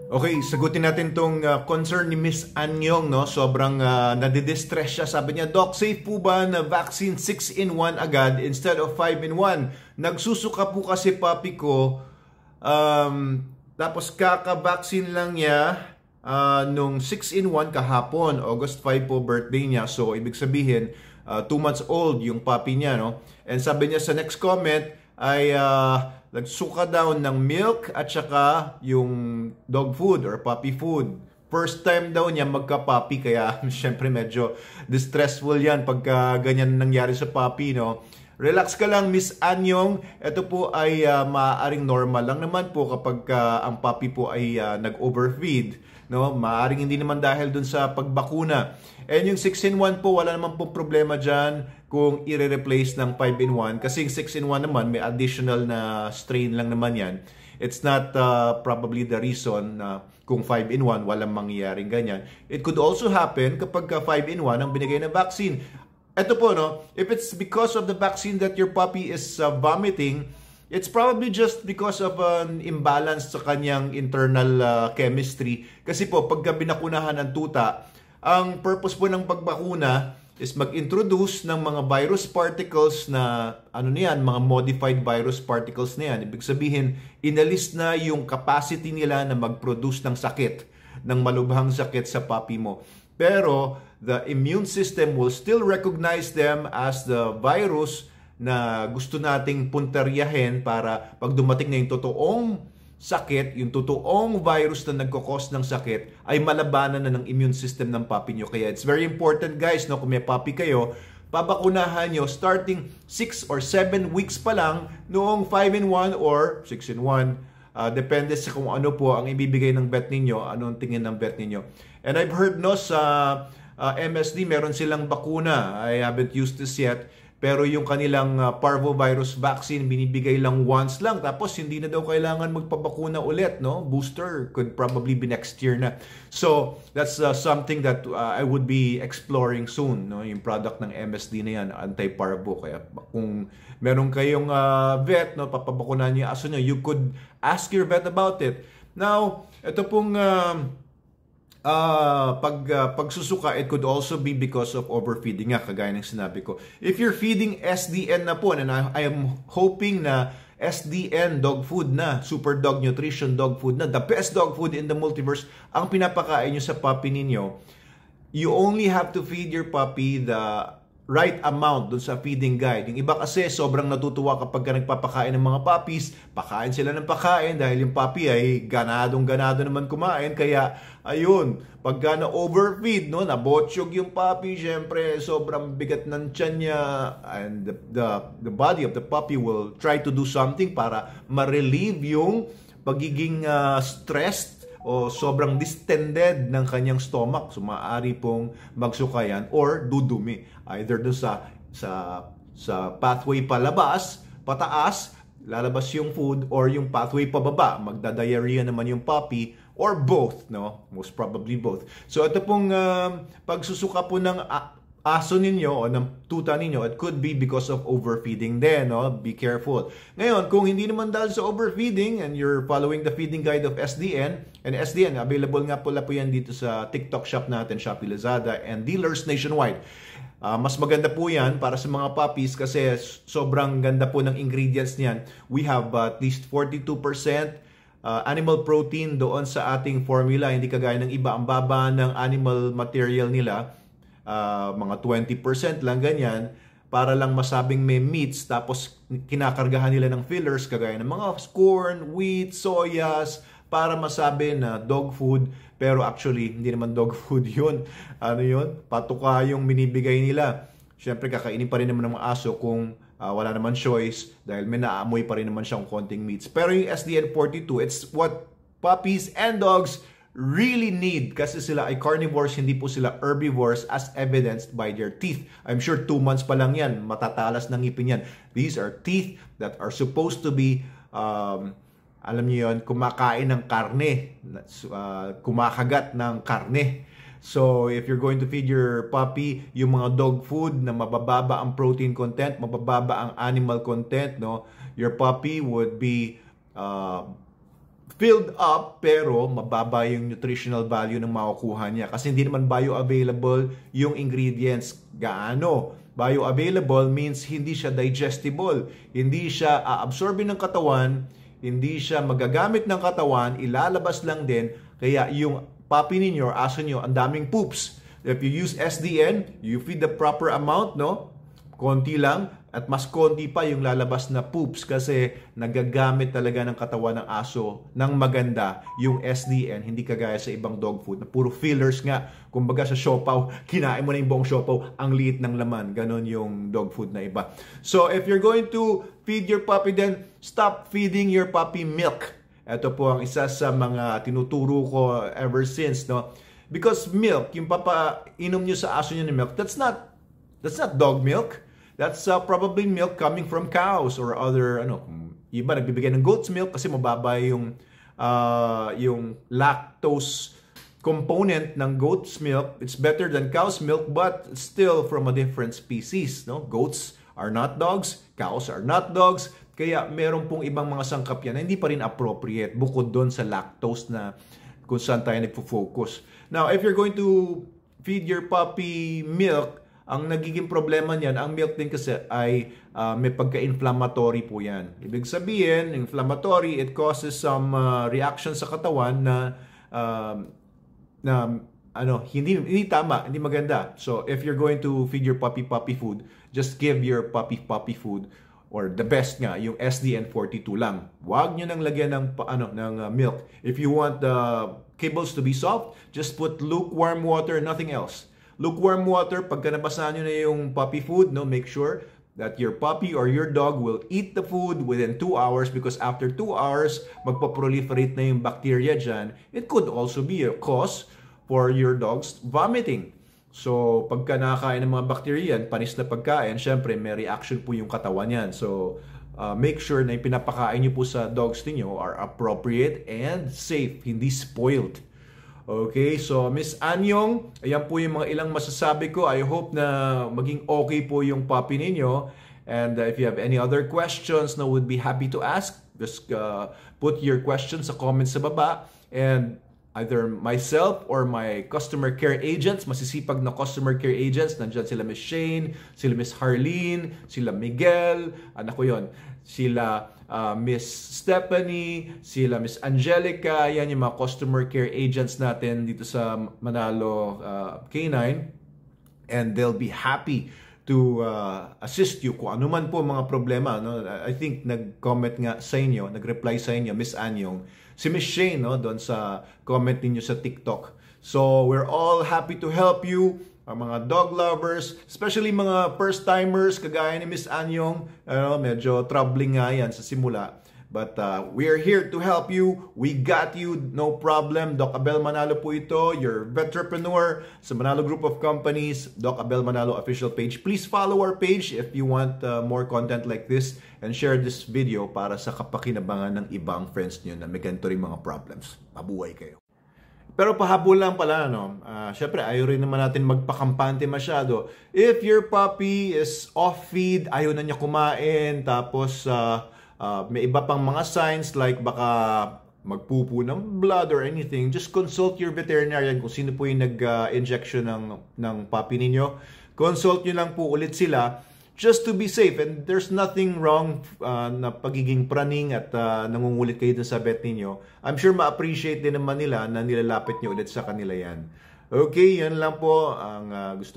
Okay, sagutin natin tong concern ni Miss Anyong, no? Sobrang nadidistress siya. Sabi niya, Doc, safe po ba na vaccine 6-in-1 agad instead of 5-in-1? Nagsusuka po kasi papi ko. Tapos kaka-vaccine lang niya nung 6-in-1 kahapon. August 5 po birthday niya. So, ibig sabihin, 2 months old yung papi niya, no? And sabi niya sa next comment ay nagsuka daw ng milk at saka yung dog food or puppy food. First time daw niya magka-puppy, kaya syempre medyo distressful yan pagka ganyan nangyari sa puppy, no? Relax ka lang, Miss Anyong. Ito po ay maaaring normal lang naman po kapag ang puppy po ay nag-overfeed, no? Maaaring hindi naman dahil dun sa pagbakuna. And yung 6-in-1 po, wala naman po problema dyan kung i-replace ng 5-in-1. Kasi yung 6-in-1 naman, may additional na strain lang naman yan. It's not probably the reason na kung 5-in-1, walang mangyayaring ganyan. It could also happen kapag 5-in-1 ang binigay na vaccine. Ito po, no? If it's because of the vaccine that your puppy is vomiting, it's probably just because of an imbalance sa kanyang internal chemistry. Kasi po, pagka binakunahan ng tuta, ang purpose po ng pagbakuna is mag-introduce ng mga virus particles na, mga modified virus particles na yan. Ibig sabihin, inalis na yung capacity nila na mag-produce ng sakit, ng malubhang sakit sa puppy mo. Pero, the immune system will still recognize them as the virus na gusto nating punteryahin para pag dumating na yung totoong sakit, yung totoong virus na nagkakos ng sakit, ay malabanan na ng immune system ng puppy nyo. Kaya it's very important, guys, no, kung may puppy kayo, pabakunahan nyo starting 6 or 7 weeks pa lang noong 5-in-1 or 6-in-1. Depende sa kung ano po ang ibibigay ng vet ninyo, anong tingin ng vet ninyo. And I've heard, no, sa MSD, meron silang bakuna. I haven't used this yet. Pero yung kanilang parvovirus vaccine, binibigay lang once lang. Tapos hindi na daw kailangan magpabakuna ulit, no? Booster could probably be next year na. So, that's something that I would be exploring soon, no? Yung product ng MSD na yan, anti-parvo. Kaya kung meron kayong vet, no, papabakunan niyo aso nyo, you could ask your vet about it. Now, ito pong pagsusuka, it could also be because of overfeeding nga, kagaya ng sinabi ko. If you're feeding SDN na po, and I am hoping na SDN dog food na, Super Dog Nutrition dog food na, the best dog food in the multiverse, ang pinapakain nyo sa puppy ninyo, you only have to feed your puppy the right amount dun sa feeding guide. Yung iba kasi sobrang natutuwa kapag nagpapakain ng mga puppies, pakain sila ng pakain dahil yung puppy ay ganadong-ganado naman kumain. Kaya ayun, pagka na-overfeed, no, nabotsyog yung puppy, syempre sobrang bigat ng tiyan niya, and the body of the puppy will try to do something para ma-relieve yung pagiging stressed o sobrang distended ng kanyang stomach. So maaari pong magsukayan or dudumi. Either doon sa pathway palabas, pataas, lalabas yung food, or yung pathway pababa, magda-diarrhea naman yung puppy, or both, no? Most probably both. So ito pong pagsusuka po ng aso ninyo o ng tuta ninyo, it could be because of overfeeding din, no? Be careful. Ngayon, kung hindi naman dahil sa overfeeding and you're following the feeding guide of SDN, and SDN, available nga pala po yan dito sa TikTok shop natin, Shopee, Lazada, and dealers nationwide. Mas maganda po yan para sa mga puppies kasi sobrang ganda po ng ingredients niyan. We have at least 42% animal protein doon sa ating formula. Hindi kagaya ng iba, ang baba ng animal material nila, mga 20% lang ganyan, para lang masabing may meats, tapos kinakargahan nila ng fillers kagaya ng mga corn, wheat, soyas, para masabi na dog food, pero actually hindi naman dog food yun. Ano yun? Patuka yung binibigay nila. Siyempre kakainin pa rin naman ng mga aso kung wala naman choice, dahil may naamoy pa rin naman siyang konting meats. Pero yung SDN42, it's what puppies and dogs really need, kasi sila ay carnivores, hindi po sila herbivores, as evidenced by their teeth. I'm sure 2 months pa lang yan, matatalas ng ngipin yan. These are teeth that are supposed to be, alam niyo yun, kumakain ng karne, kumakagat ng karne. So, if you're going to feed your puppy yung mga dog food na mabababa ang protein content, mabababa ang animal content, no, your puppy would be filled up pero mababa yung nutritional value ng makukuha niya kasi hindi naman bioavailable yung ingredients. Gaano? Bioavailable means hindi siya digestible, hindi siya aabsorbin ng katawan, hindi siya magagamit ng katawan, ilalabas lang din. Kaya yung puppy ninyo, aso nyo, ang daming poops. If you use SDN, you feed the proper amount, no? Konti lang at mas konti pa yung lalabas na poops kasi nagagamit talaga ng katawan ng aso ng maganda yung SDN, hindi kagaya sa ibang dog food na puro fillers nga. Kumbaga sa siopaw, kinain mo na yung buong siopaw, ang liit ng laman. Ganon yung dog food na iba. So if you're going to feed your puppy, then stop feeding your puppy milk. Ito po ang isa sa mga tinuturo ko ever since, no? Because milk, yung papainom nyo sa aso nyo ng milk, that's not dog milk. That's probably milk coming from cows or other, iba nagbibigay ng goat's milk kasi mababa yung lactose component ng goat's milk. It's better than cow's milk but still from a different species, no? Goats are not dogs, cows are not dogs. Kaya meron pong ibang mga sangkap yan na hindi pa rin appropriate bukod doon sa lactose na kung saan tayo nagpo-focus. Now, if you're going to feed your puppy milk, ang nagiging problema niyan, ang milk din kasi ay may pagka-inflammatory po yan. Ibig sabihin, inflammatory, it causes some reaction sa katawan na hindi tama, hindi maganda. So, if you're going to feed your puppy food, just give your puppy food or the best nga, yung SDN42 lang. Huwag nyo nang lagyan ng milk. If you want the kibbles to be soft, just put lukewarm water, nothing else. Lukewarm water, pagka nabasa nyo na yung puppy food, no, make sure that your puppy or your dog will eat the food within 2 hours because after 2 hours, magpa-proliferate na yung bacteria dyan. It could also be a cause for your dog's vomiting. So, pagka nakakain ng mga bacteria yan, panis na pagkain, syempre may reaction po yung katawan yan. So, make sure na yung pinapakain nyo po sa dogs ninyo are appropriate and safe, hindi spoiled. Okay, so Miss Anyong, ayan po yung mga ilang masasabi ko. I hope na maging okay po yung puppy ninyo. And if you have any other questions na would be happy to ask, just put your questions sa comments sa baba. And either myself or my customer care agents, masisipag na customer care agents, nandyan sila Miss Shane, sila Miss Harleen, sila Miguel, anak ko yun, sila Miss Stephanie, sila Miss Angelica, yan yung mga customer care agents natin dito sa Manalo K9, and they'll be happy to assist you kung ano man po mga problema, no? I think nag-comment nga sa inyo, nag-reply sa inyo, Miss Anyong, si Miss Shane, no, doon sa comment ninyo sa TikTok. So, we're all happy to help you, ang mga dog lovers, especially mga first-timers, kagaya ni Miss Anyong, medyo troubling nga yan sa simula. But we are here to help you. We got you, no problem. Doc Abel Manalo po ito, your vetrepreneur sa Manalo Group of Companies, Doc Abel Manalo official page. Please follow our page if you want more content like this and share this video para sa kapakinabangan ng ibang friends nyo na may ganito rin mga problems. Mabuhay kayo. Pero pahabol lang pala, no? Syempre, ayaw rin naman natin magpakampante masyado. If your puppy is off-feed, ayaw na niya kumain, tapos may iba pang mga signs like baka magpupo ng blood or anything, just consult your veterinarian kung sino po yung nag-injection ng puppy ninyo. Consult nyo lang po ulit sila just to be safe. And there's nothing wrong na pagiging praning at nangungulit kayo dun sa vet ninyo. I'm sure ma-appreciate din naman nila na nilalapit nyo ulit sa kanila yan. Okay, yan lang po ang gusto